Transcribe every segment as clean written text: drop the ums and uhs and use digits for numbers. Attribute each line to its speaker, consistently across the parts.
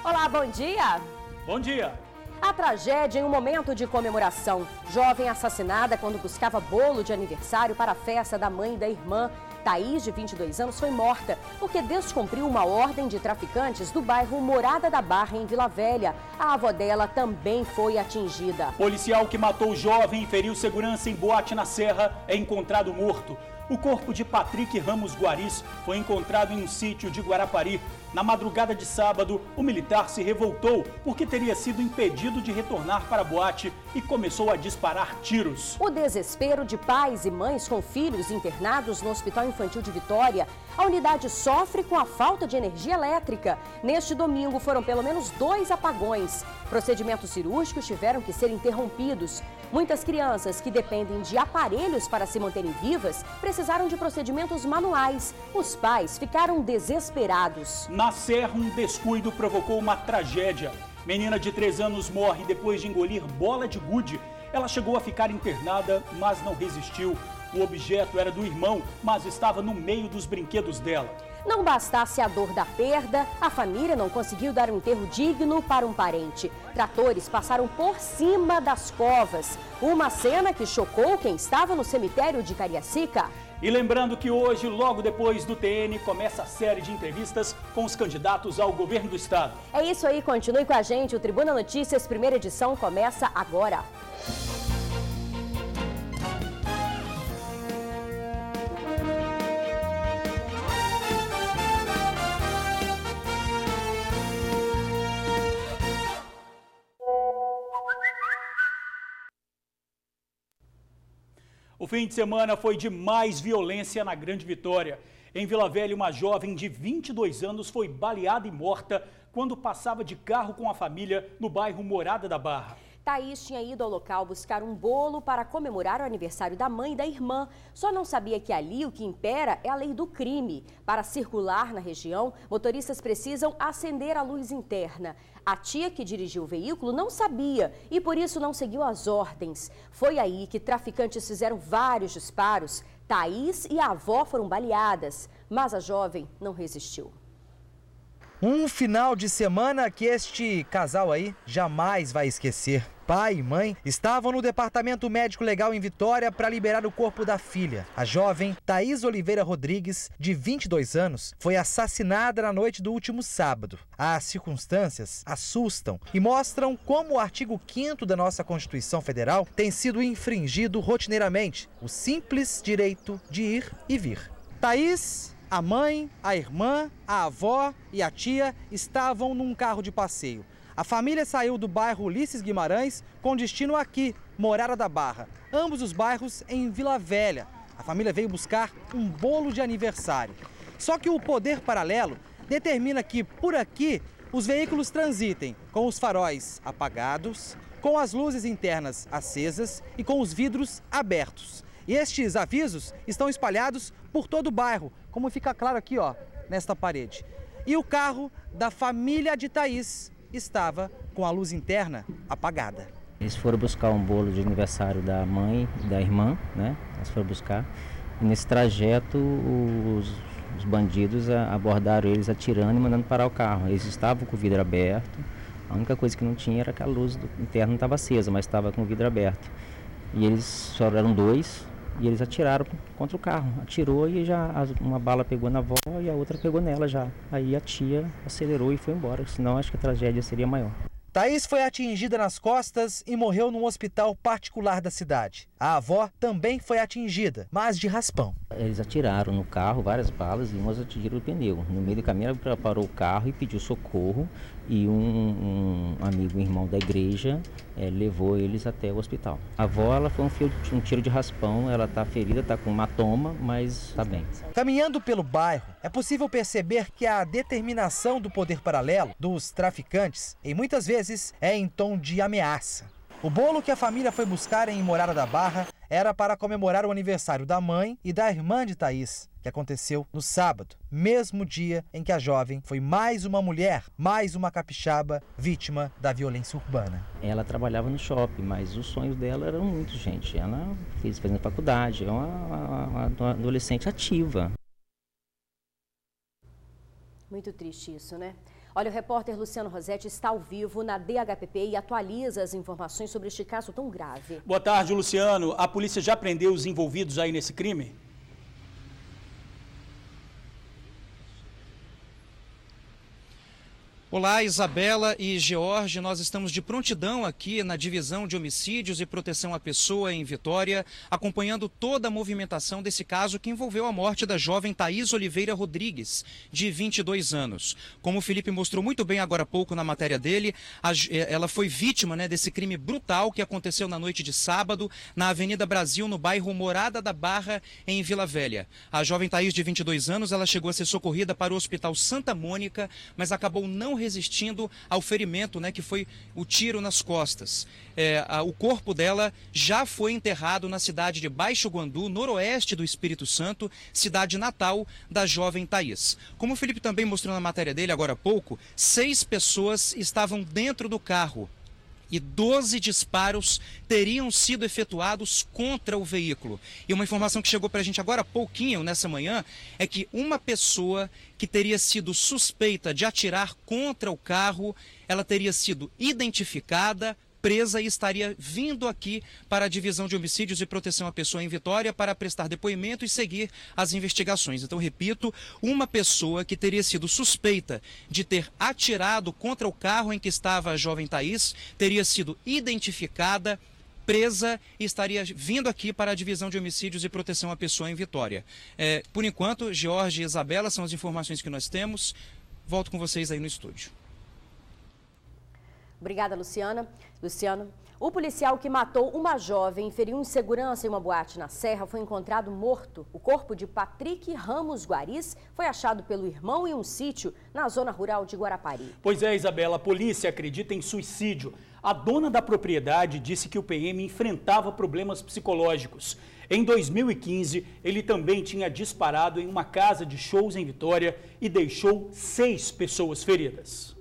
Speaker 1: Olá, bom dia.
Speaker 2: Bom dia.
Speaker 1: A tragédia em um momento de comemoração. Jovem assassinada quando buscava bolo de aniversário para a festa da mãe e da irmã. Thaís, de 22 anos, foi morta porque descumpriu uma ordem de traficantes do bairro Morada da Barra, em Vila Velha. A avó dela também foi atingida.
Speaker 2: Policial que matou o jovem e feriu segurança em boate na Serra é encontrado morto. O corpo de Patrick Ramos Guaris foi encontrado em um sítio de Guarapari. Na madrugada de sábado, o militar se revoltou porque teria sido impedido de retornar para a boate e começou a disparar tiros.
Speaker 1: O desespero de pais e mães com filhos internados no Hospital Infantil de Vitória. A unidade sofre com a falta de energia elétrica. Neste domingo foram pelo menos 2 apagões. Procedimentos cirúrgicos tiveram que ser interrompidos. Muitas crianças que dependem de aparelhos para se manterem vivas precisaram de procedimentos manuais. Os pais ficaram desesperados.
Speaker 2: Na Serra, um descuido provocou uma tragédia. Menina de 3 anos morre depois de engolir bola de gude. Ela chegou a ficar internada, mas não resistiu. O objeto era do irmão, mas estava no meio dos brinquedos dela.
Speaker 1: Não bastasse a dor da perda, a família não conseguiu dar um enterro digno para um parente. Tratores passaram por cima das covas. Uma cena que chocou quem estava no cemitério de Cariacica.
Speaker 2: E lembrando que hoje, logo depois do TN, começa a série de entrevistas com os candidatos ao governo do estado.
Speaker 1: É isso aí, continue com a gente. O Tribuna Notícias, primeira edição, começa agora.
Speaker 2: O fim de semana foi de mais violência na Grande Vitória. Em Vila Velha, uma jovem de 22 anos foi baleada e morta quando passava de carro com a família no bairro Morada da Barra.
Speaker 1: Thaís tinha ido ao local buscar um bolo para comemorar o aniversário da mãe e da irmã. Só não sabia que ali o que impera é a lei do crime. Para circular na região, motoristas precisam acender a luz interna. A tia que dirigiu o veículo não sabia e por isso não seguiu as ordens. Foi aí que traficantes fizeram vários disparos. Thaís e a avó foram baleadas, mas a jovem não resistiu.
Speaker 3: Um final de semana que este casal aí jamais vai esquecer. Pai e mãe estavam no departamento médico legal em Vitória para liberar o corpo da filha. A jovem Thaís Oliveira Rodrigues, de 22 anos, foi assassinada na noite do último sábado. As circunstâncias assustam e mostram como o artigo 5º da nossa Constituição Federal tem sido infringido rotineiramente, o simples direito de ir e vir. Thaís, a mãe, a irmã, a avó e a tia estavam num carro de passeio. A família saiu do bairro Ulisses Guimarães com destino aqui, Morada da Barra. Ambos os bairros em Vila Velha. A família veio buscar um bolo de aniversário. Só que o poder paralelo determina que por aqui os veículos transitem com os faróis apagados, com as luzes internas acesas e com os vidros abertos. E estes avisos estão espalhados por todo o bairro, como fica claro aqui, ó, nesta parede. E o carro da família de Thaís estava com a luz interna apagada.
Speaker 4: Eles foram buscar um bolo de aniversário da mãe e da irmã, né? Eles foram buscar. E nesse trajeto, os bandidos abordaram eles atirando e mandando parar o carro. Eles estavam com o vidro aberto. A única coisa que não tinha era que a luz interna não estava acesa, mas estava com o vidro aberto. E eles só eram 2. E eles atiraram contra o carro. Atirou e já uma bala pegou na avó e a outra pegou nela já. Aí a tia acelerou e foi embora, senão acho que a tragédia seria maior.
Speaker 3: Thaís foi atingida nas costas e morreu num hospital particular da cidade. A avó também foi atingida, mas de raspão.
Speaker 4: Eles atiraram no carro várias balas e umas atingiram o pneu. No meio do caminho ela parou o carro e pediu socorro e um amigo, um irmão da igreja, levou eles até o hospital. A avó ela foi um tiro de raspão, ela está ferida, está com hematoma, mas está bem.
Speaker 3: Caminhando pelo bairro, é possível perceber que a determinação do poder paralelo, dos traficantes, em muitas vezes é em tom de ameaça. O bolo que a família foi buscar em Morada da Barra era para comemorar o aniversário da mãe e da irmã de Thaís, que aconteceu no sábado, mesmo dia em que a jovem foi mais uma mulher, mais uma capixaba vítima da violência urbana.
Speaker 4: Ela trabalhava no shopping, mas os sonhos dela eram muito, gente. Ela fez fazendo faculdade, é uma adolescente ativa.
Speaker 1: Muito triste isso, né? Olha, o repórter Luciano Rosetti está ao vivo na DHPP e atualiza as informações sobre este caso tão grave.
Speaker 2: Boa tarde, Luciano. A polícia já prendeu os envolvidos aí nesse crime?
Speaker 5: Olá, Isabela e George, nós estamos de prontidão aqui na Divisão de Homicídios e Proteção à Pessoa em Vitória, acompanhando toda a movimentação desse caso que envolveu a morte da jovem Thaís Oliveira Rodrigues, de 22 anos. Como o Felipe mostrou muito bem agora há pouco na matéria dele, ela foi vítima desse crime brutal que aconteceu na noite de sábado, na Avenida Brasil, no bairro Morada da Barra, em Vila Velha. A jovem Thaís, de 22 anos, ela chegou a ser socorrida para o Hospital Santa Mônica, mas acabou não resistindo ao ferimento, que foi o tiro nas costas. O corpo dela já foi enterrado na cidade de Baixo Guandu, noroeste do Espírito Santo, cidade natal da jovem Thaís. Como o Felipe também mostrou na matéria dele agora há pouco, 6 pessoas estavam dentro do carro e 12 disparos teriam sido efetuados contra o veículo. E uma informação que chegou para a gente agora há pouquinho, nessa manhã, é que uma pessoa que teria sido suspeita de atirar contra o carro, ela teria sido identificada, presa e estaria vindo aqui para a Divisão de Homicídios e Proteção à Pessoa em Vitória para prestar depoimento e seguir as investigações. Então, repito, uma pessoa que teria sido suspeita de ter atirado contra o carro em que estava a jovem Thaís teria sido identificada, presa e estaria vindo aqui para a Divisão de Homicídios e Proteção à Pessoa em Vitória. Por enquanto, George e Isabela, são as informações que nós temos. Volto com vocês aí no estúdio.
Speaker 1: Obrigada, Luciano. O policial que matou uma jovem e feriu um segurança em uma boate na Serra foi encontrado morto. O corpo de Patrick Ramos Guariz foi achado pelo irmão em um sítio na zona rural de Guarapari.
Speaker 2: Pois é, Isabela, a polícia acredita em suicídio. A dona da propriedade disse que o PM enfrentava problemas psicológicos. Em 2015, ele também tinha disparado em uma casa de shows em Vitória e deixou 6 pessoas feridas.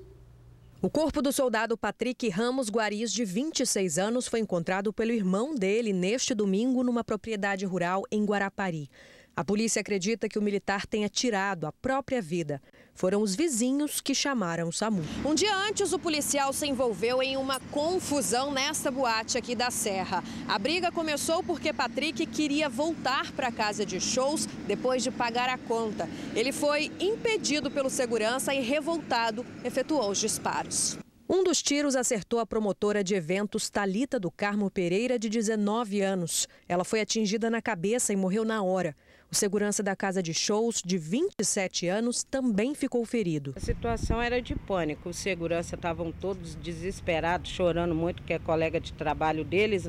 Speaker 6: O corpo do soldado Patrick Ramos Guariz, de 26 anos, foi encontrado pelo irmão dele neste domingo numa propriedade rural em Guarapari. A polícia acredita que o militar tenha tirado a própria vida. Foram os vizinhos que chamaram o SAMU. Um dia antes, o policial se envolveu em uma confusão nesta boate aqui da Serra. A briga começou porque Patrick queria voltar para a casa de shows depois de pagar a conta. Ele foi impedido pelo segurança e, revoltado, efetuou os disparos. Um dos tiros acertou a promotora de eventos Thalita do Carmo Pereira, de 19 anos. Ela foi atingida na cabeça e morreu na hora. O segurança da casa de shows, de 27 anos, também ficou ferido.
Speaker 7: A situação era de pânico. Os seguranças estavam todos desesperados, chorando muito, que é colega de trabalho deles,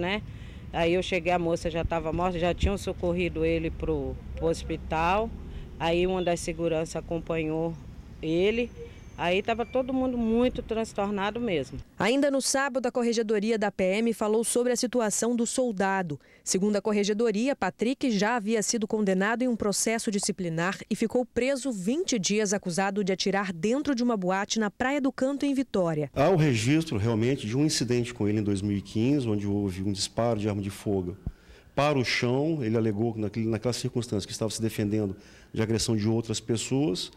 Speaker 7: Aí eu cheguei, a moça já estava morta, já tinham socorrido ele para o hospital. Aí uma das seguranças acompanhou ele. Aí estava todo mundo muito transtornado mesmo.
Speaker 6: Ainda no sábado, a Corregedoria da PM falou sobre a situação do soldado. Segundo a Corregedoria, Patrick já havia sido condenado em um processo disciplinar e ficou preso 20 dias acusado de atirar dentro de uma boate na Praia do Canto, em Vitória.
Speaker 8: Há o registro realmente de um incidente com ele em 2015, onde houve um disparo de arma de fogo para o chão. Ele alegou naquela circunstância que estava se defendendo de agressão de outras pessoas.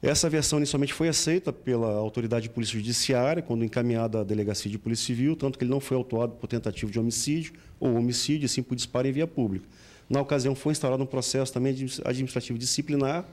Speaker 8: Essa versão inicialmente foi aceita pela autoridade de polícia judiciária, quando encaminhada à delegacia de polícia civil, tanto que ele não foi autuado por tentativa de homicídio ou homicídio, assim por disparo em via pública. Na ocasião foi instaurado um processo também administrativo disciplinar.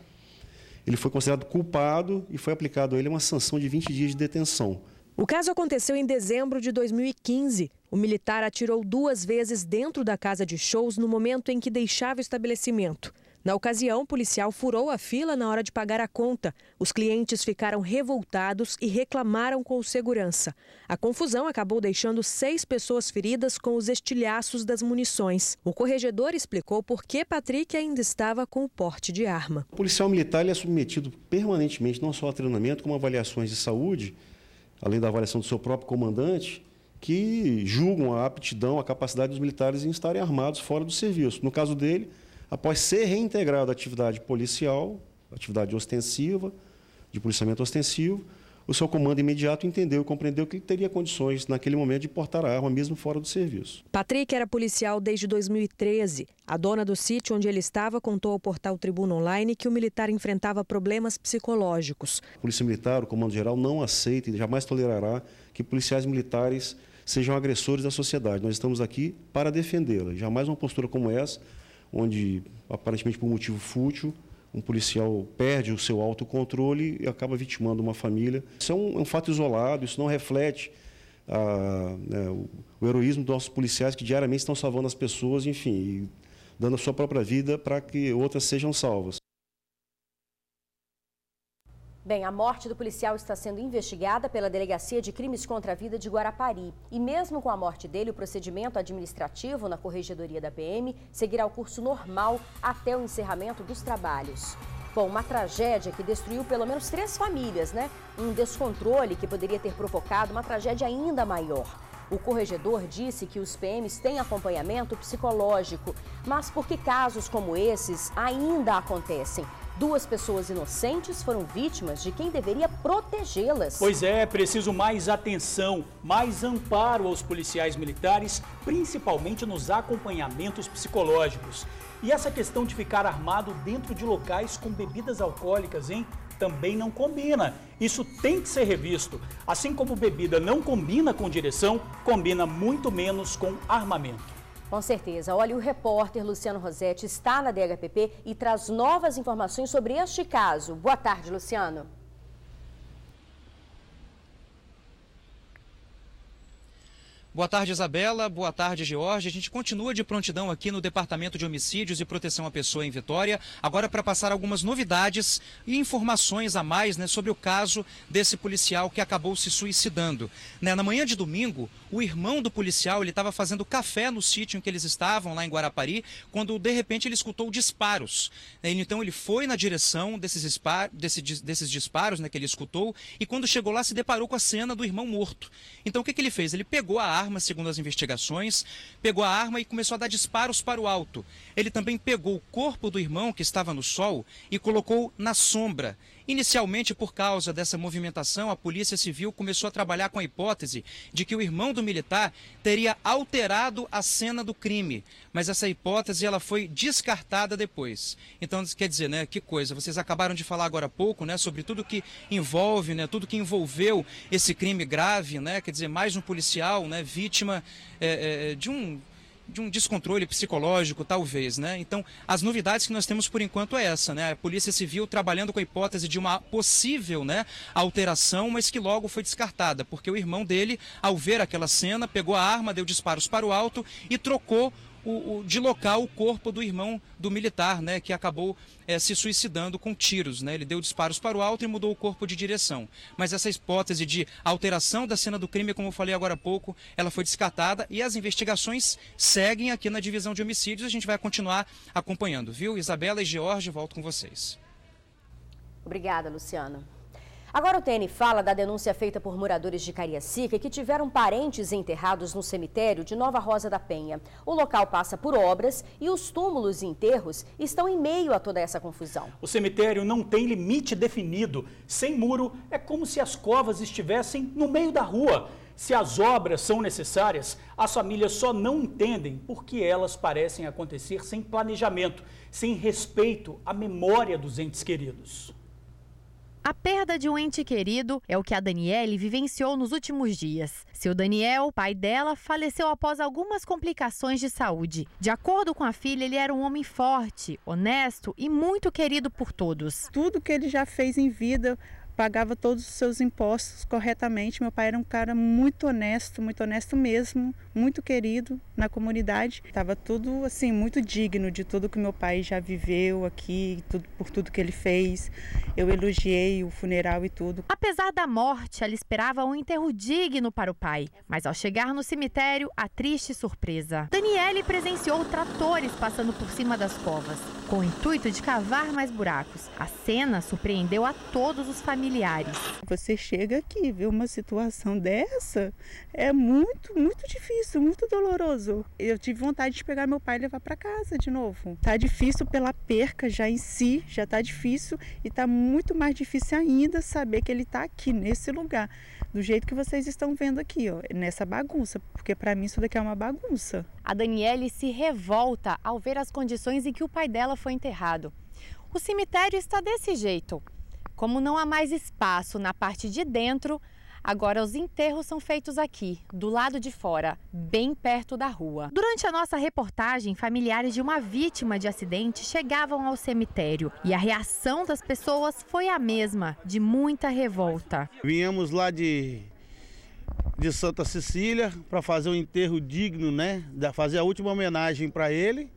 Speaker 8: Ele foi considerado culpado e foi aplicado a ele uma sanção de 20 dias de detenção.
Speaker 6: O caso aconteceu em dezembro de 2015. O militar atirou 2 vezes dentro da casa de shows no momento em que deixava o estabelecimento. Na ocasião, o policial furou a fila na hora de pagar a conta. Os clientes ficaram revoltados e reclamaram com o segurança. A confusão acabou deixando 6 pessoas feridas com os estilhaços das munições. O corregedor explicou por que Patrick ainda estava com o porte de arma.
Speaker 8: O policial militar ele é submetido permanentemente não só a treinamento, como a avaliações de saúde, além da avaliação do seu próprio comandante, que julgam a aptidão, a capacidade dos militares em estarem armados fora do serviço. No caso dele, após ser reintegrado à atividade policial, atividade ostensiva, de policiamento ostensivo, o seu comando imediato entendeu, compreendeu que ele teria condições, naquele momento, de portar a arma, mesmo fora do serviço.
Speaker 6: Patrick era policial desde 2013. A dona do sítio onde ele estava contou ao portal Tribuna Online que o militar enfrentava problemas psicológicos.
Speaker 8: A Polícia Militar, o Comando Geral, não aceita e jamais tolerará que policiais militares sejam agressores da sociedade. Nós estamos aqui para defendê-la. Jamais uma postura como essa, onde, aparentemente por motivo fútil, um policial perde o seu autocontrole e acaba vitimando uma família. Isso é um fato isolado, isso não reflete o heroísmo dos nossos policiais que diariamente estão salvando as pessoas, enfim, e dando a sua própria vida para que outras sejam salvas.
Speaker 1: Bem, a morte do policial está sendo investigada pela Delegacia de Crimes contra a Vida de Guarapari. E mesmo com a morte dele, o procedimento administrativo na Corregedoria da PM seguirá o curso normal até o encerramento dos trabalhos. Bom, uma tragédia que destruiu pelo menos 3 famílias, né? Um descontrole que poderia ter provocado uma tragédia ainda maior. O corregedor disse que os PMs têm acompanhamento psicológico, mas por que casos como esses ainda acontecem? 2 pessoas inocentes foram vítimas de quem deveria protegê-las.
Speaker 2: Pois é preciso mais atenção, mais amparo aos policiais militares, principalmente nos acompanhamentos psicológicos. E essa questão de ficar armado dentro de locais com bebidas alcoólicas, hein? Também não combina. Isso tem que ser revisto. Assim como bebida não combina com direção, combina muito menos com armamento.
Speaker 1: Com certeza. Olha, o repórter Luciano Rosetti está na DHPP e traz novas informações sobre este caso. Boa tarde, Luciano.
Speaker 5: Boa tarde, Isabela. Boa tarde, George. A gente continua de prontidão aqui no Departamento de Homicídios e Proteção à Pessoa em Vitória, agora para passar algumas novidades e informações a mais, né, sobre o caso desse policial que acabou se suicidando. Na manhã de domingo, o irmão do policial estava fazendo café no sítio em que eles estavam, lá em Guarapari, quando de repente ele escutou disparos. Então ele foi na direção desses disparos, né, que ele escutou, e quando chegou lá se deparou com a cena do irmão morto. Então o que ele fez? Ele pegou a arma, segundo as investigações, pegou a arma e começou a dar disparos para o alto. Ele também pegou o corpo do irmão, que estava no sol, e colocou na sombra. Inicialmente, por causa dessa movimentação, a Polícia Civil começou a trabalhar com a hipótese de que o irmão do militar teria alterado a cena do crime. Mas essa hipótese ela foi descartada depois. Então, quer dizer, né, que coisa, vocês acabaram de falar agora há pouco, né, sobre tudo que envolve, né, tudo que envolveu esse crime grave, né, quer dizer, mais um policial, né, vítima de um descontrole psicológico, talvez, né? Então, as novidades que nós temos por enquanto é essa, né? A Polícia Civil trabalhando com a hipótese de uma possível, né, alteração, mas que logo foi descartada, porque o irmão dele, ao ver aquela cena, pegou a arma, deu disparos para o alto e trocou de local o corpo do irmão do militar, né, que acabou se suicidando com tiros, né? Ele deu disparos para o alto e mudou o corpo de direção. Mas essa hipótese de alteração da cena do crime, como eu falei agora há pouco, ela foi descartada e as investigações seguem aqui na divisão de homicídios. A gente vai continuar acompanhando, viu? Isabela e George, volto com vocês.
Speaker 1: Obrigada, Luciano. Agora o TN fala da denúncia feita por moradores de Cariacica que tiveram parentes enterrados no cemitério de Nova Rosa da Penha. O local passa por obras e os túmulos e enterros estão em meio a toda essa confusão.
Speaker 2: O cemitério não tem limite definido. Sem muro, é como se as covas estivessem no meio da rua. Se as obras são necessárias, as famílias só não entendem porque elas parecem acontecer sem planejamento, sem respeito à memória dos entes queridos.
Speaker 9: A perda de um ente querido é o que a Daniele vivenciou nos últimos dias. Seu Daniel, pai dela, faleceu após algumas complicações de saúde. De acordo com a filha, ele era um homem forte, honesto e muito querido por todos.
Speaker 10: Tudo que ele já fez em vida, pagava todos os seus impostos corretamente. Meu pai era um cara muito honesto mesmo, muito querido na comunidade. Estava tudo assim, muito digno de tudo que meu pai já viveu aqui, por tudo que ele fez. Eu elogiei o funeral e tudo.
Speaker 9: Apesar da morte, ela esperava um enterro digno para o pai. Mas ao chegar no cemitério, a triste surpresa. Daniele presenciou tratores passando por cima das covas. com o intuito de cavar mais buracos. A cena surpreendeu a todos os familiares.
Speaker 10: Você chega aqui, vê uma situação dessa, é muito difícil, muito doloroso. Eu tive vontade de pegar meu pai e levar para casa de novo. Tá difícil pela perca já em si, já tá difícil, e tá muito mais difícil ainda saber que ele tá aqui nesse lugar, do jeito que vocês estão vendo aqui, ó, nessa bagunça, porque para mim isso daqui é uma bagunça.
Speaker 9: A Daniele se revolta ao ver as condições em que o pai dela foi enterrado. O cemitério está desse jeito. Como não há mais espaço na parte de dentro, agora os enterros são feitos aqui, do lado de fora, bem perto da rua. Durante a nossa reportagem, familiares de uma vítima de acidente chegavam ao cemitério e a reação das pessoas foi a mesma, de muita revolta.
Speaker 11: Viemos lá de Santa Cecília para fazer um enterro digno, né? Fazer a última homenagem para ele.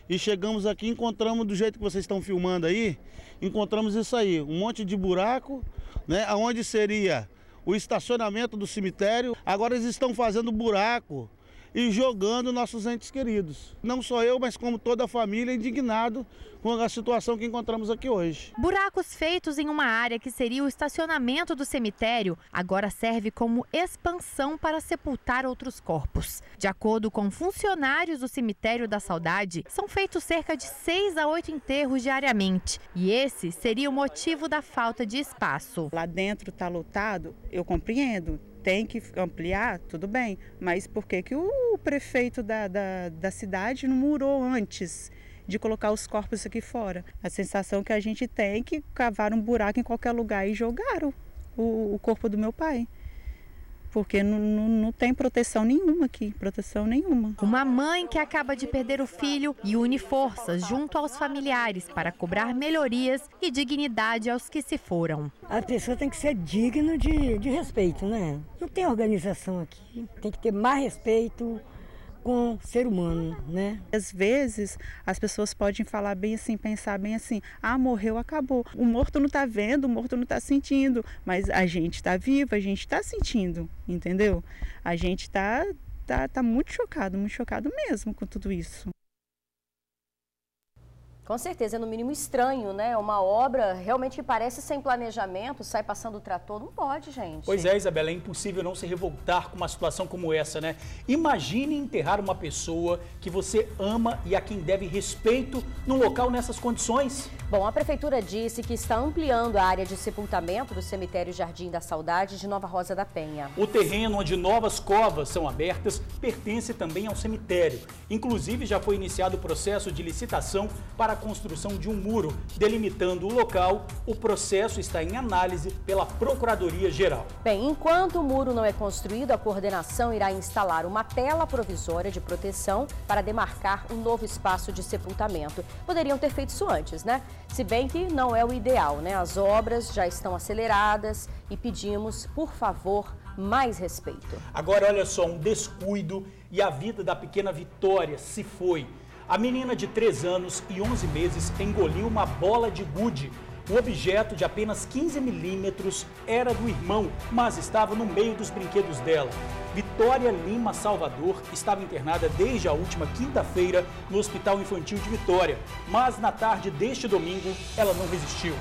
Speaker 11: E chegamos aqui e encontramos, do jeito que vocês estão filmando aí, encontramos isso aí, um monte de buraco, né? Onde seria o estacionamento do cemitério. Agora eles estão fazendo buraco e jogando nossos entes queridos. Não só eu, mas como toda a família, indignado com a situação que encontramos aqui hoje.
Speaker 9: Buracos feitos em uma área que seria o estacionamento do cemitério, agora serve como expansão para sepultar outros corpos. De acordo com funcionários do Cemitério da Saudade, são feitos cerca de 6 a 8 enterros diariamente. E esse seria o motivo da falta de espaço.
Speaker 10: Lá dentro está lotado, eu compreendo. Tem que ampliar, tudo bem, mas por que o prefeito da cidade não murou antes de colocar os corpos aqui fora? A sensação que a gente tem é que cavaram um buraco em qualquer lugar e jogaram o corpo do meu pai. Porque não tem proteção nenhuma aqui, proteção nenhuma.
Speaker 9: Uma mãe que acaba de perder o filho e une forças junto aos familiares para cobrar melhorias e dignidade aos que se foram.
Speaker 12: A pessoa tem que ser digna de respeito, né? Não tem organização aqui, tem que ter mais respeito com o ser humano, né?
Speaker 10: Às vezes as pessoas podem falar bem assim, pensar bem assim, morreu, acabou. O morto não está vendo, o morto não está sentindo, mas a gente está vivo, a gente está sentindo, entendeu? A gente está muito chocado mesmo com tudo isso.
Speaker 1: Com certeza, é no mínimo estranho, né? Uma obra realmente que parece sem planejamento, sai passando o trator, não pode, gente.
Speaker 2: Pois é, Isabela, é impossível não se revoltar com uma situação como essa, né? Imagine enterrar uma pessoa que você ama e a quem deve respeito num local nessas condições.
Speaker 1: Bom, a prefeitura disse que está ampliando a área de sepultamento do cemitério Jardim da Saudade de Nova Rosa da Penha.
Speaker 2: O terreno onde novas covas são abertas pertence também ao cemitério. Inclusive, já foi iniciado o processo de licitação para a construção de um muro delimitando o local. O processo está em análise pela Procuradoria-Geral.
Speaker 1: Bem, enquanto o muro não é construído, a coordenação irá instalar uma tela provisória de proteção para demarcar um novo espaço de sepultamento. Poderiam ter feito isso antes, né? Se bem que não é o ideal, né? As obras já estão aceleradas e pedimos, por favor, mais respeito.
Speaker 2: Agora, olha só, um descuido e a vida da pequena Vitória se foi. A menina de 3 anos e 11 meses engoliu uma bola de gude. O objeto de apenas 15 milímetros era do irmão, mas estava no meio dos brinquedos dela. Vitória Lima Salvador estava internada desde a última quinta-feira no Hospital Infantil de Vitória, mas na tarde deste domingo ela não resistiu.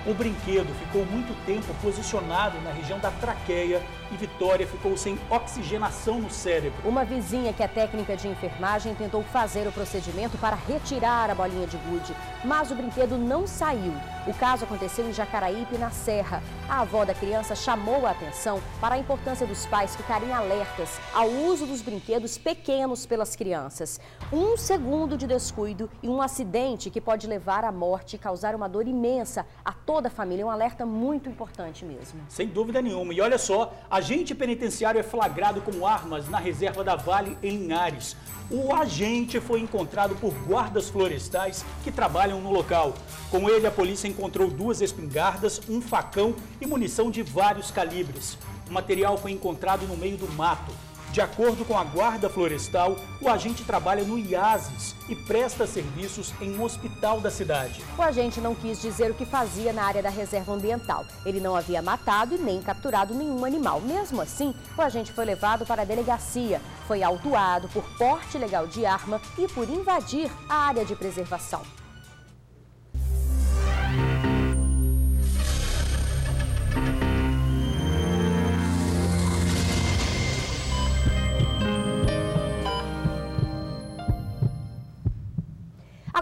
Speaker 2: O brinquedo ficou muito tempo posicionado na região da traqueia e Vitória ficou sem oxigenação no cérebro.
Speaker 1: Uma vizinha que é técnica de enfermagem tentou fazer o procedimento para retirar a bolinha de gude, mas o brinquedo não saiu. O caso aconteceu em Jacaraípe, na Serra. A avó da criança chamou a atenção para a importância dos pais ficarem alertas ao uso dos brinquedos pequenos pelas crianças. 1 segundo de descuido e um acidente que pode levar à morte e causar uma dor imensa a toda a família. É um alerta muito importante mesmo.
Speaker 2: Sem dúvida nenhuma. E olha só, agente penitenciário é flagrado com armas na reserva da Vale, em Linhares. O agente foi encontrado por guardas florestais que trabalham no local. Com ele, a polícia encontrou 2 espingardas, um facão e munição de vários calibres. O material foi encontrado no meio do mato. De acordo com a Guarda Florestal, o agente trabalha no IASES e presta serviços em um hospital da cidade.
Speaker 1: O agente não quis dizer o que fazia na área da reserva ambiental. Ele não havia matado e nem capturado nenhum animal. Mesmo assim, o agente foi levado para a delegacia. Foi autuado por porte ilegal de arma e por invadir a área de preservação.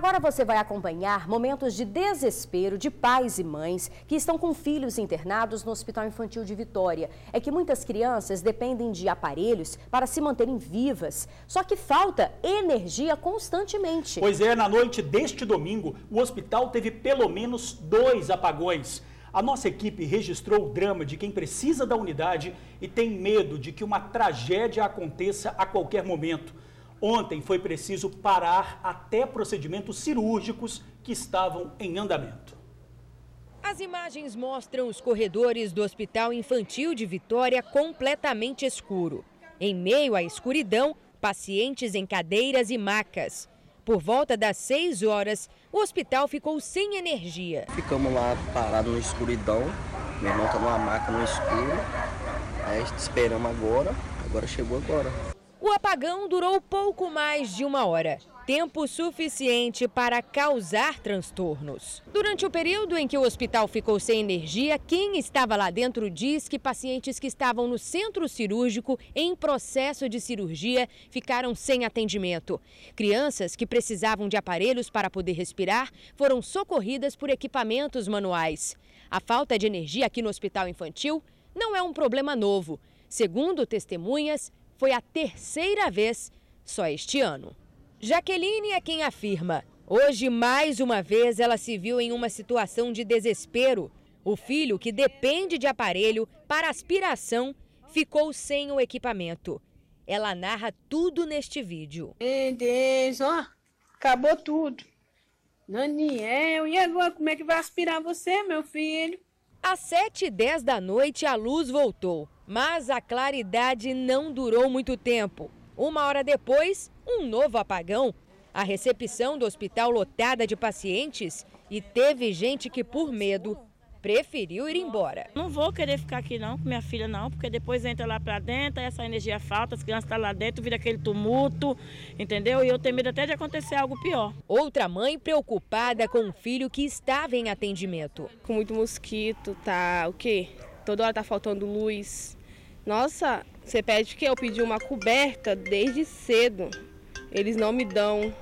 Speaker 1: Agora você vai acompanhar momentos de desespero de pais e mães que estão com filhos internados no Hospital Infantil de Vitória. É que muitas crianças dependem de aparelhos para se manterem vivas, só que falta energia constantemente.
Speaker 2: Pois é, na noite deste domingo, o hospital teve pelo menos 2 apagões. A nossa equipe registrou o drama de quem precisa da unidade e tem medo de que uma tragédia aconteça a qualquer momento. Ontem foi preciso parar até procedimentos cirúrgicos que estavam em andamento.
Speaker 13: As imagens mostram os corredores do Hospital Infantil de Vitória completamente escuro. Em meio à escuridão, pacientes em cadeiras e macas. Por volta das 6 horas, o hospital ficou sem energia.
Speaker 14: Ficamos lá parados na escuridão, meu irmão está numa maca no escuro, esperamos agora chegou agora.
Speaker 13: O apagão durou pouco mais de 1 hora, tempo suficiente para causar transtornos. Durante o período em que o hospital ficou sem energia, quem estava lá dentro diz que pacientes que estavam no centro cirúrgico em processo de cirurgia ficaram sem atendimento. Crianças que precisavam de aparelhos para poder respirar foram socorridas por equipamentos manuais. A falta de energia aqui no Hospital Infantil não é um problema novo. Segundo testemunhas, foi a 3ª vez só este ano. Jaqueline é quem afirma. Hoje, mais uma vez, ela se viu em uma situação de desespero. O filho, que depende de aparelho para aspiração, ficou sem o equipamento. Ela narra tudo neste vídeo.
Speaker 15: Meu Deus, ó, acabou tudo. Daniel, e agora como é que vai aspirar você, meu filho?
Speaker 13: Às 7h10 da noite, a luz voltou, mas a claridade não durou muito tempo. 1 hora depois, um novo apagão. A recepção do hospital lotada de pacientes e teve gente que, por medo, preferiu ir embora.
Speaker 16: Não vou querer ficar aqui não, com minha filha não, porque depois entra lá pra dentro, essa energia falta, as crianças estão lá dentro, vira aquele tumulto, entendeu? E eu tenho medo até de acontecer algo pior.
Speaker 13: Outra mãe preocupada com o filho que estava em atendimento.
Speaker 17: Com muito mosquito, tá o quê? Toda hora tá faltando luz. Nossa, você pede que eu pedi uma coberta desde cedo. Eles não me dão.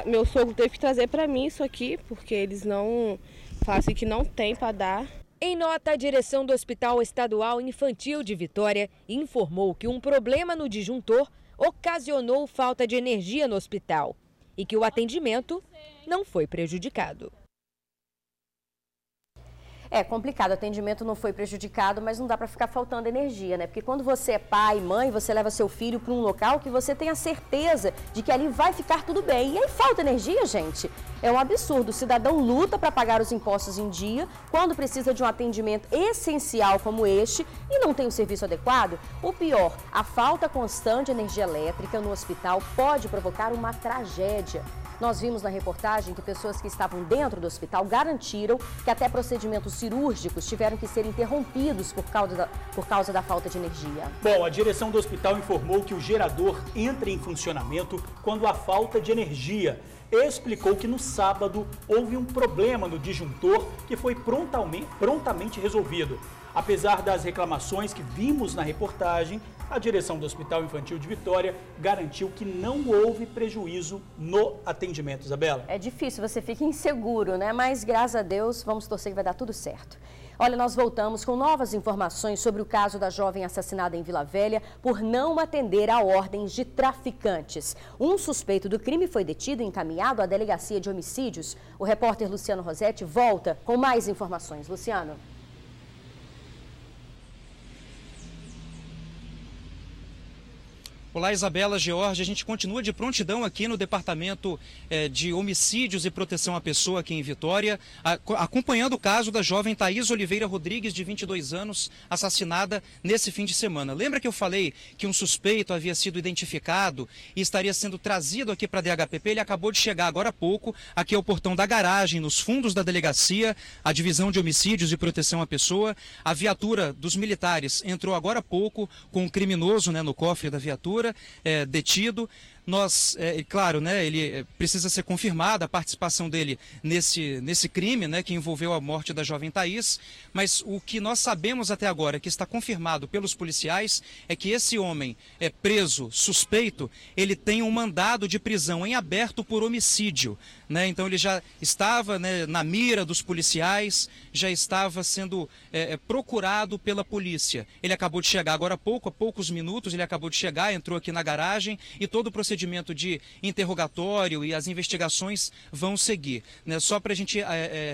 Speaker 17: Meu sogro teve que trazer pra mim isso aqui, porque eles não... Fácil que não tem para dar.
Speaker 13: Em nota, a direção do Hospital Estadual Infantil de Vitória informou que um problema no disjuntor ocasionou falta de energia no hospital e que o atendimento não foi prejudicado.
Speaker 1: É complicado, o atendimento não foi prejudicado, mas não dá para ficar faltando energia, né? Porque quando você é pai, mãe, você leva seu filho para um local que você tem a certeza de que ali vai ficar tudo bem. E aí falta energia, gente. É um absurdo. O cidadão luta para pagar os impostos em dia, quando precisa de um atendimento essencial como este e não tem o serviço adequado. O pior, a falta constante de energia elétrica no hospital pode provocar uma tragédia. Nós vimos na reportagem que pessoas que estavam dentro do hospital garantiram que até procedimentos cirúrgicos tiveram que ser interrompidos por causa da falta de energia.
Speaker 2: Bom, a direção do hospital informou que o gerador entra em funcionamento quando há falta de energia. Explicou que no sábado houve um problema no disjuntor que foi prontamente resolvido. Apesar das reclamações que vimos na reportagem, a direção do Hospital Infantil de Vitória garantiu que não houve prejuízo no atendimento. Isabela?
Speaker 1: É difícil, você fica inseguro, né? Mas, graças a Deus, vamos torcer que vai dar tudo certo. Olha, nós voltamos com novas informações sobre o caso da jovem assassinada em Vila Velha por não atender a ordens de traficantes. Um suspeito do crime foi detido e encaminhado à Delegacia de Homicídios. O repórter Luciano Rosetti volta com mais informações. Luciano.
Speaker 5: Olá, Isabela, George, a gente continua de prontidão aqui no Departamento de Homicídios e Proteção à Pessoa aqui em Vitória, acompanhando o caso da jovem Thaís Oliveira Rodrigues, de 22 anos, assassinada nesse fim de semana. Lembra que eu falei que um suspeito havia sido identificado e estaria sendo trazido aqui para a DHPP? Ele acabou de chegar agora há pouco, aqui ao portão da garagem, nos fundos da delegacia, a Divisão de Homicídios e Proteção à Pessoa. A viatura dos militares entrou agora há pouco com um criminoso, né, no cofre da viatura, detido. claro, né, ele precisa ser confirmada a participação dele nesse crime, né, que envolveu a morte da jovem Thaís, mas o que nós sabemos até agora, que está confirmado pelos policiais, é que esse homem preso, suspeito, ele tem um mandado de prisão em aberto por homicídio, né, então ele já estava, né, na mira dos policiais, já estava sendo procurado pela polícia. Ele acabou de chegar agora há poucos minutos, ele acabou de chegar, entrou aqui na garagem e todo o procedimento de interrogatório e as investigações vão seguir, né? Só para a gente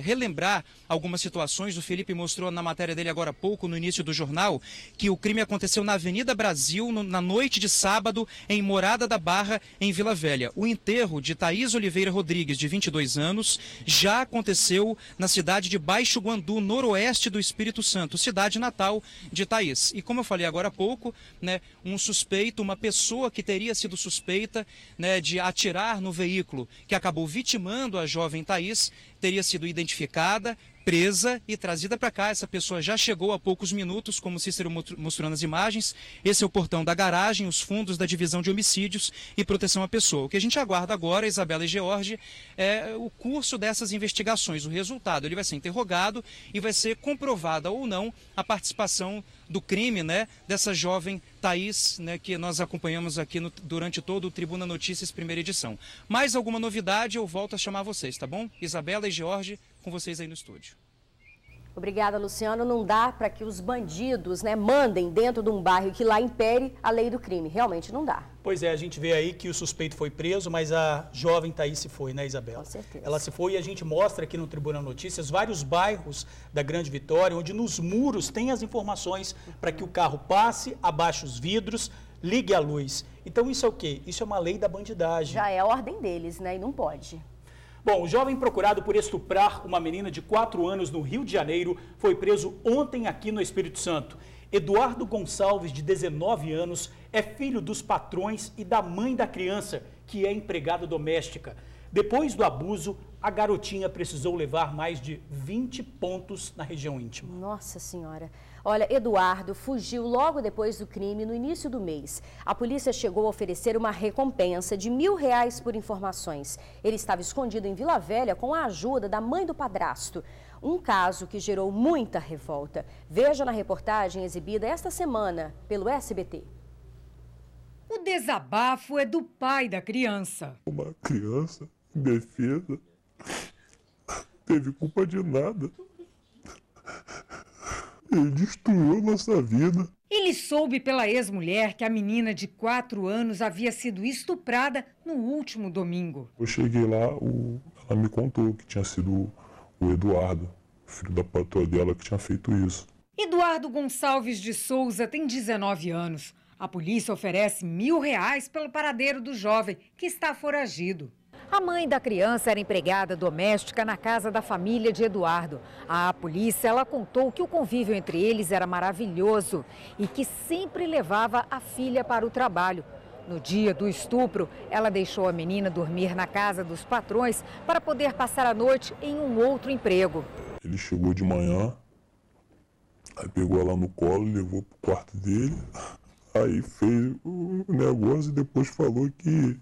Speaker 5: relembrar algumas situações, o Felipe mostrou na matéria dele agora há pouco, no início do jornal, que o crime aconteceu na Avenida Brasil, na noite de sábado, em Morada da Barra, em Vila Velha. O enterro de Thaís Oliveira Rodrigues, de 22 anos, já aconteceu na cidade de Baixo Guandu, noroeste do Espírito Santo, cidade natal de Thaís. E como eu falei agora há pouco, né, um suspeito, uma pessoa que teria sido suspeita, né, de atirar no veículo que acabou vitimando a jovem Thaís, teria sido identificada, presa e trazida para cá. Essa pessoa já chegou há poucos minutos, como o Cícero mostrou nas imagens. Esse é o portão da garagem, os fundos da Divisão de Homicídios e Proteção à Pessoa. O que a gente aguarda agora, Isabela e George, é o curso dessas investigações, o resultado. Ele vai ser interrogado e vai ser comprovada ou não a participação do crime, né, dessa jovem Thaís, né, que nós acompanhamos aqui durante todo o Tribuna Notícias, primeira edição. Mais alguma novidade, eu volto a chamar vocês, tá bom? Isabela e George, com vocês aí no estúdio.
Speaker 1: Obrigada, Luciano. Não dá para que os bandidos, né, mandem dentro de um bairro que lá impere a lei do crime. Realmente não dá.
Speaker 2: Pois é, a gente vê aí que o suspeito foi preso, mas a jovem Thaís se foi, né, Isabela?
Speaker 1: Com certeza.
Speaker 2: Ela se foi e a gente mostra aqui no Tribuna Notícias vários bairros da Grande Vitória, onde nos muros tem as informações para que o carro passe, abaixe os vidros, ligue a luz. Então isso é o quê? Isso é uma lei da bandidagem.
Speaker 1: Já é a ordem deles, né, e não pode.
Speaker 2: Bom, o jovem procurado por estuprar uma menina de 4 anos no Rio de Janeiro foi preso ontem aqui no Espírito Santo. Eduardo Gonçalves, de 19 anos, é filho dos patrões e da mãe da criança, que é empregada doméstica. Depois do abuso, a garotinha precisou levar mais de 20 pontos na região íntima.
Speaker 1: Nossa Senhora. Olha, Eduardo fugiu logo depois do crime, no início do mês. A polícia chegou a oferecer uma recompensa de R$1.000 por informações. Ele estava escondido em Vila Velha com a ajuda da mãe do padrasto. Um caso que gerou muita revolta. Veja na reportagem exibida esta semana pelo SBT.
Speaker 18: O desabafo é do pai da criança.
Speaker 19: Uma criança indefesa, teve culpa de nada. Ele destruiu nossa vida.
Speaker 18: Ele soube pela ex-mulher que a menina de 4 anos havia sido estuprada no último domingo.
Speaker 19: Eu cheguei lá, ela me contou que tinha sido o Eduardo, filho da patroa dela, que tinha feito isso.
Speaker 18: Eduardo Gonçalves de Souza tem 19 anos. A polícia oferece R$1.000 pelo paradeiro do jovem, que está foragido. A mãe da criança era empregada doméstica na casa da família de Eduardo. À polícia, ela contou que o convívio entre eles era maravilhoso e que sempre levava a filha para o trabalho. No dia do estupro, ela deixou a menina dormir na casa dos patrões para poder passar a noite em um outro emprego.
Speaker 19: Ele chegou de manhã, aí pegou ela no colo, levou para o quarto dele, aí fez o negócio e depois falou que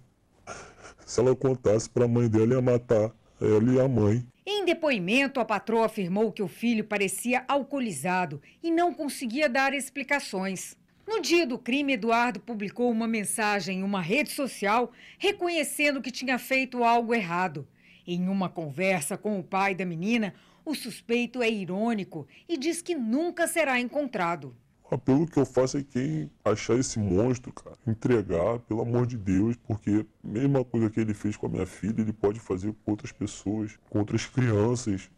Speaker 19: se ela contasse para a mãe dela, ia matar ela e a mãe.
Speaker 18: Em depoimento, a patroa afirmou que o filho parecia alcoolizado e não conseguia dar explicações. No dia do crime, Eduardo publicou uma mensagem em uma rede social reconhecendo que tinha feito algo errado. Em uma conversa com o pai da menina, o suspeito é irônico e diz que nunca será encontrado.
Speaker 19: O apelo que eu faço é quem achar esse monstro, cara, entregar, pelo amor de Deus, porque a mesma coisa que ele fez com a minha filha, ele pode fazer com outras pessoas, com outras crianças.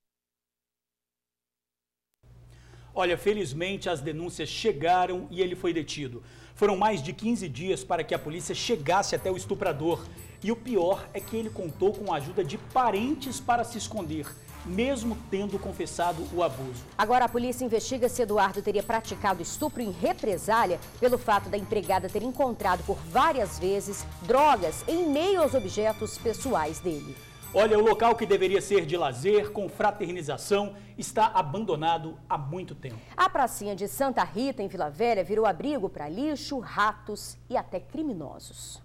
Speaker 2: Olha, felizmente as denúncias chegaram e ele foi detido. Foram mais de 15 dias para que a polícia chegasse até o estuprador. E o pior é que ele contou com a ajuda de parentes para se esconder, mesmo tendo confessado o abuso.
Speaker 1: Agora a polícia investiga se Eduardo teria praticado estupro em represália pelo fato da empregada ter encontrado por várias vezes drogas em meio aos objetos pessoais dele.
Speaker 2: Olha, o local que deveria ser de lazer, com fraternização, está abandonado há muito tempo.
Speaker 1: A pracinha de Santa Rita, em Vila Velha, virou abrigo para lixo, ratos e até criminosos.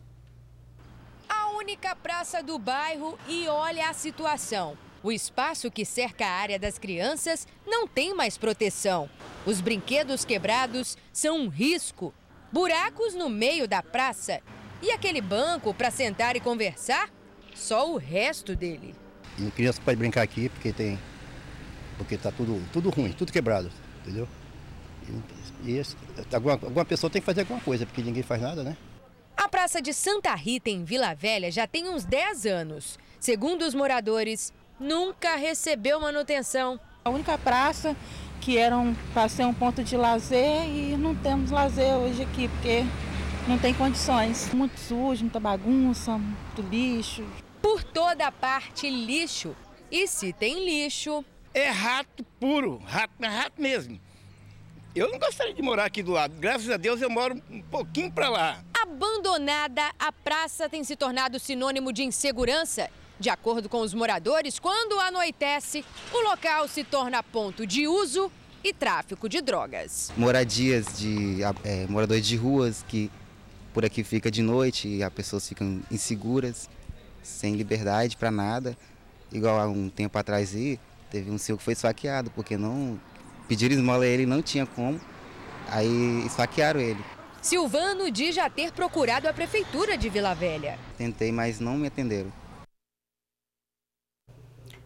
Speaker 13: única praça do bairro e olha a situação. O espaço que cerca a área das crianças não tem mais proteção. Os brinquedos quebrados são um risco. Buracos no meio da praça. E aquele banco para sentar e conversar? Só o resto dele.
Speaker 20: E criança pode brincar aqui porque tá tudo ruim, tudo quebrado, entendeu? E alguma pessoa tem que fazer alguma coisa, porque ninguém faz nada, né?
Speaker 13: A Praça de Santa Rita, em Vila Velha, já tem uns 10 anos. Segundo os moradores, nunca recebeu manutenção.
Speaker 21: A única praça que era para ser um ponto de lazer e não temos lazer hoje aqui, porque não tem condições. Muito sujo, muita bagunça, muito lixo.
Speaker 13: Por toda parte, lixo. E se tem lixo...
Speaker 22: É rato puro, rato mesmo. Eu não gostaria de morar aqui do lado. Graças a Deus eu moro um pouquinho para lá.
Speaker 13: Abandonada, a praça tem se tornado sinônimo de insegurança. De acordo com os moradores, quando anoitece, o local se torna ponto de uso e tráfico de drogas.
Speaker 23: Moradias de moradores de ruas que por aqui fica de noite e as pessoas ficam inseguras, sem liberdade para nada. Igual há um tempo atrás aí, teve um senhor que foi esfaqueado, porque não pediram esmola a ele e não tinha como, aí esfaquearam ele.
Speaker 13: Silvano diz já ter procurado a prefeitura de Vila Velha.
Speaker 23: Tentei, mas não me atenderam.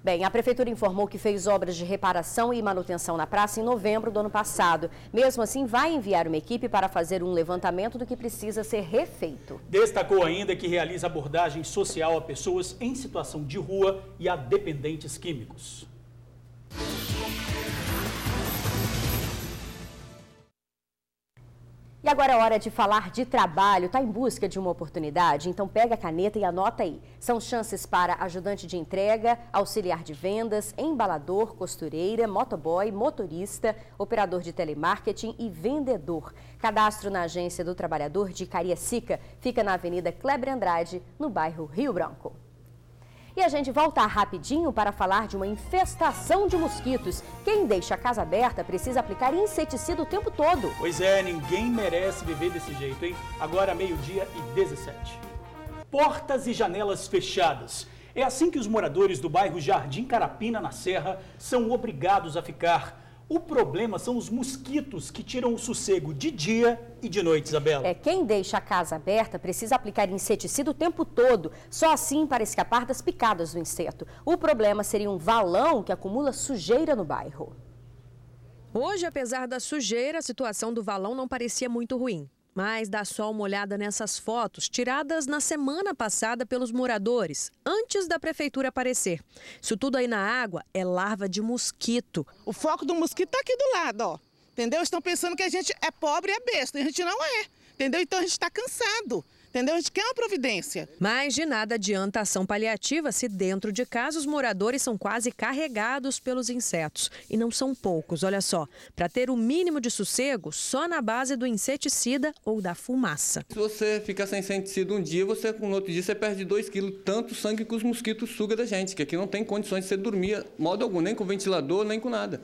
Speaker 1: Bem, a prefeitura informou que fez obras de reparação e manutenção na praça em novembro do ano passado. Mesmo assim, vai enviar uma equipe para fazer um levantamento do que precisa ser refeito.
Speaker 2: Destacou ainda que realiza abordagem social a pessoas em situação de rua e a dependentes químicos.
Speaker 1: E agora é hora de falar de trabalho. Está em busca de uma oportunidade? Então pega a caneta e anota aí. São chances para ajudante de entrega, auxiliar de vendas, embalador, costureira, motoboy, motorista, operador de telemarketing e vendedor. Cadastro na Agência do Trabalhador de Cariacica. Fica na Avenida Kleber Andrade, no bairro Rio Branco. E a gente volta rapidinho para falar de uma infestação de mosquitos. Quem deixa a casa aberta precisa aplicar inseticida o tempo todo.
Speaker 2: Pois é, ninguém merece viver desse jeito, hein? Agora 12h17. Portas e janelas fechadas. É assim que os moradores do bairro Jardim Carapina, na Serra, são obrigados a ficar. O problema são os mosquitos que tiram o sossego de dia e de noite, Isabela.
Speaker 1: Quem deixa a casa aberta precisa aplicar inseticida o tempo todo, só assim para escapar das picadas do inseto. O problema seria um valão que acumula sujeira no bairro.
Speaker 6: Hoje, apesar da sujeira, a situação do valão não parecia muito ruim. Mas dá só uma olhada nessas fotos tiradas na semana passada pelos moradores, antes da prefeitura aparecer. Isso tudo aí na água é larva de mosquito.
Speaker 24: O foco do mosquito está aqui do lado, ó. Entendeu? Estão pensando que a gente é pobre e é besta. E a gente não é. Entendeu? Então a gente está cansado. Entendeu? A gente quer uma providência.
Speaker 6: Mas de nada adianta a ação paliativa se dentro de casa os moradores são quase carregados pelos insetos. E não são poucos, olha só. Para ter o mínimo de sossego, só na base do inseticida ou da fumaça.
Speaker 25: Se você ficar sem inseticida um dia, no outro dia você perde 2 quilos, tanto sangue que os mosquitos sugam da gente, que aqui não tem condições de você dormir, modo algum, nem com ventilador, nem com nada.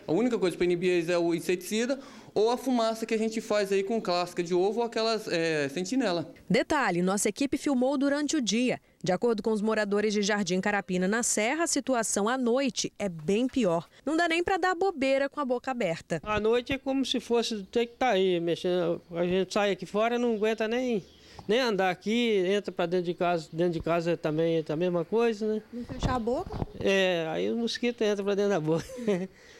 Speaker 25: A única coisa para inibir eles é o inseticida ou a fumaça que a gente faz aí com clássica de ovo ou aquelas sentinela.
Speaker 6: Detalhe, nossa equipe filmou durante o dia. De acordo com os moradores de Jardim Carapina, na Serra, a situação à noite é bem pior. Não dá nem para dar bobeira com a boca aberta.
Speaker 26: À noite é como se fosse ter que estar aí mexendo. A gente sai aqui fora, não aguenta nem andar aqui, entra para dentro de casa. Dentro de casa também é a mesma coisa, né?
Speaker 27: Não fechar a boca?
Speaker 26: Aí o mosquito entra para dentro da boca.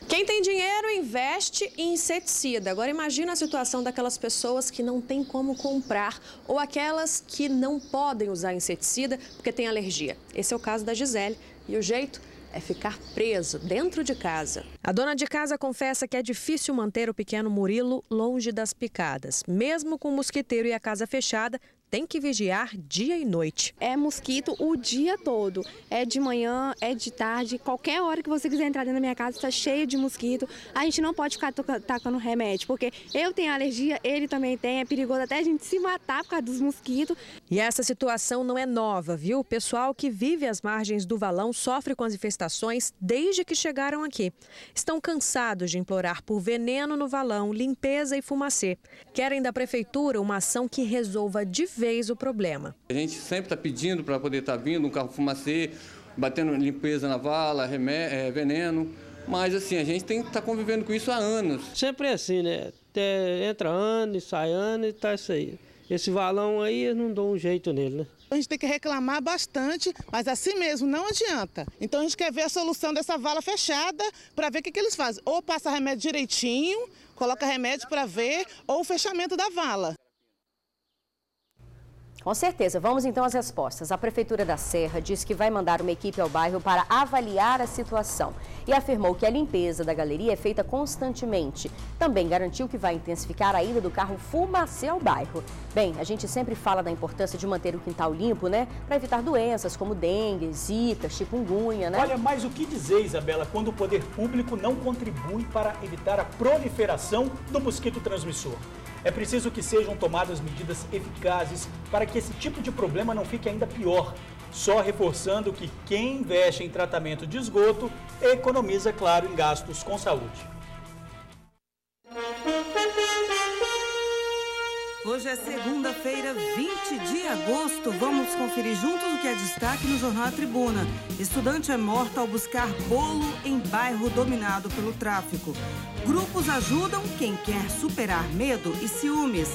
Speaker 27: Quem tem dinheiro investe em inseticida. Agora imagina a situação daquelas pessoas que não têm como comprar ou aquelas que não podem usar inseticida porque têm alergia. Esse é o caso da Gisele. E o jeito é ficar preso dentro de casa.
Speaker 6: A dona de casa confessa que é difícil manter o pequeno Murilo longe das picadas. Mesmo com o mosquiteiro e a casa fechada, tem que vigiar dia e noite.
Speaker 28: É mosquito o dia todo. É de manhã, é de tarde. Qualquer hora que você quiser entrar dentro da minha casa, está cheio de mosquito. A gente não pode ficar tacando remédio, porque eu tenho alergia, ele também tem. É perigoso até a gente se matar por causa dos mosquitos.
Speaker 6: E essa situação não é nova, viu? O pessoal que vive às margens do valão sofre com as infestações desde que chegaram aqui. Estão cansados de implorar por veneno no valão, limpeza e fumacê. Querem da prefeitura uma ação que resolva de vez vez o problema.
Speaker 25: A gente sempre está pedindo para poder estar vindo um carro fumacê, batendo limpeza na vala, veneno, mas assim, a gente tem que estar convivendo com isso há anos.
Speaker 26: Sempre é assim, né? Entra ano e sai ano e tá isso aí. Esse valão aí, eu não dou um jeito nele, né?
Speaker 24: A gente tem que reclamar bastante, mas assim mesmo não adianta. Então a gente quer ver a solução dessa vala fechada para ver o que eles fazem. Ou passa remédio direitinho, coloca remédio para ver, ou o fechamento da vala.
Speaker 1: Com certeza. Vamos então às respostas. A Prefeitura da Serra diz que vai mandar uma equipe ao bairro para avaliar a situação e afirmou que a limpeza da galeria é feita constantemente. Também garantiu que vai intensificar a ida do carro fumacê ao bairro. Bem, a gente sempre fala da importância de manter o quintal limpo, né? Para evitar doenças como dengue, zika, chikungunya, né?
Speaker 2: Olha, mas o que dizer, Isabela, quando o poder público não contribui para evitar a proliferação do mosquito transmissor? É preciso que sejam tomadas medidas eficazes para que esse tipo de problema não fique ainda pior. Só reforçando que quem investe em tratamento de esgoto economiza, claro, em gastos com saúde.
Speaker 3: Hoje é segunda-feira, 20 de agosto. Vamos conferir juntos o que é destaque no Jornal A Tribuna. Estudante é morta ao buscar bolo em bairro dominado pelo tráfico. Grupos ajudam quem quer superar medo e ciúmes.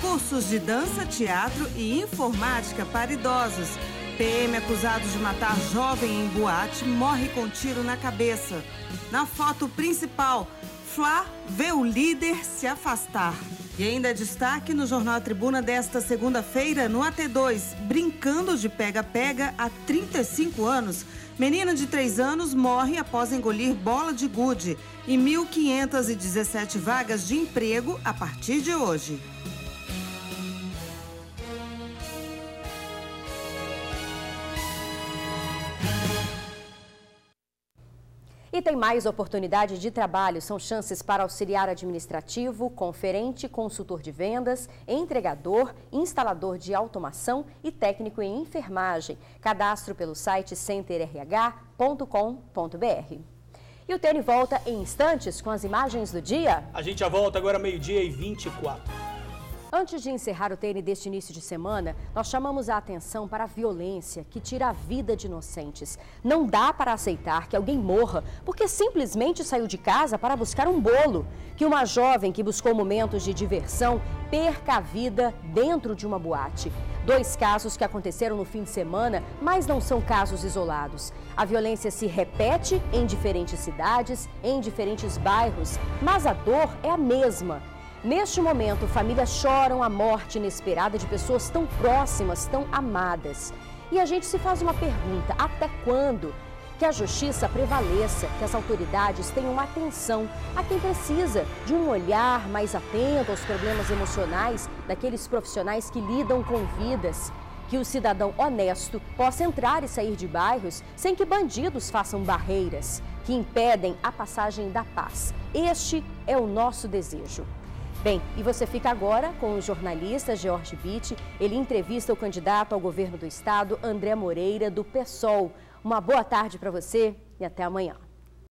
Speaker 3: Cursos de dança, teatro e informática para idosos. PM acusado de matar jovem em boate morre com tiro na cabeça. Na foto principal, Flá vê o líder se afastar. E ainda destaque no Jornal A Tribuna desta segunda-feira, no AT2, brincando de pega-pega há 35 anos. Menina de 3 anos morre após engolir bola de gude. E 1.517 vagas de emprego a partir de hoje.
Speaker 1: E tem mais oportunidade de trabalho, são chances para auxiliar administrativo, conferente, consultor de vendas, entregador, instalador de automação e técnico em enfermagem. Cadastro pelo site centerrh.com.br. E o TN volta em instantes com as imagens do dia.
Speaker 2: A gente já volta agora 12h24.
Speaker 1: Antes de encerrar o TN deste início de semana, nós chamamos a atenção para a violência que tira a vida de inocentes. Não dá para aceitar que alguém morra porque simplesmente saiu de casa para buscar um bolo. Que uma jovem que buscou momentos de diversão perca a vida dentro de uma boate. 2 casos que aconteceram no fim de semana, mas não são casos isolados. A violência se repete em diferentes cidades, em diferentes bairros, mas a dor é a mesma. Neste momento, famílias choram a morte inesperada de pessoas tão próximas, tão amadas. E a gente se faz uma pergunta: até quando? Que a justiça prevaleça, que as autoridades tenham atenção a quem precisa de um olhar mais atento aos problemas emocionais daqueles profissionais que lidam com vidas. Que o cidadão honesto possa entrar e sair de bairros sem que bandidos façam barreiras que impedem a passagem da paz. Este é o nosso desejo. Bem, e você fica agora com o jornalista George Bitt. Ele entrevista o candidato ao governo do estado, André Moreira, do PSOL. Uma boa tarde para você e até amanhã.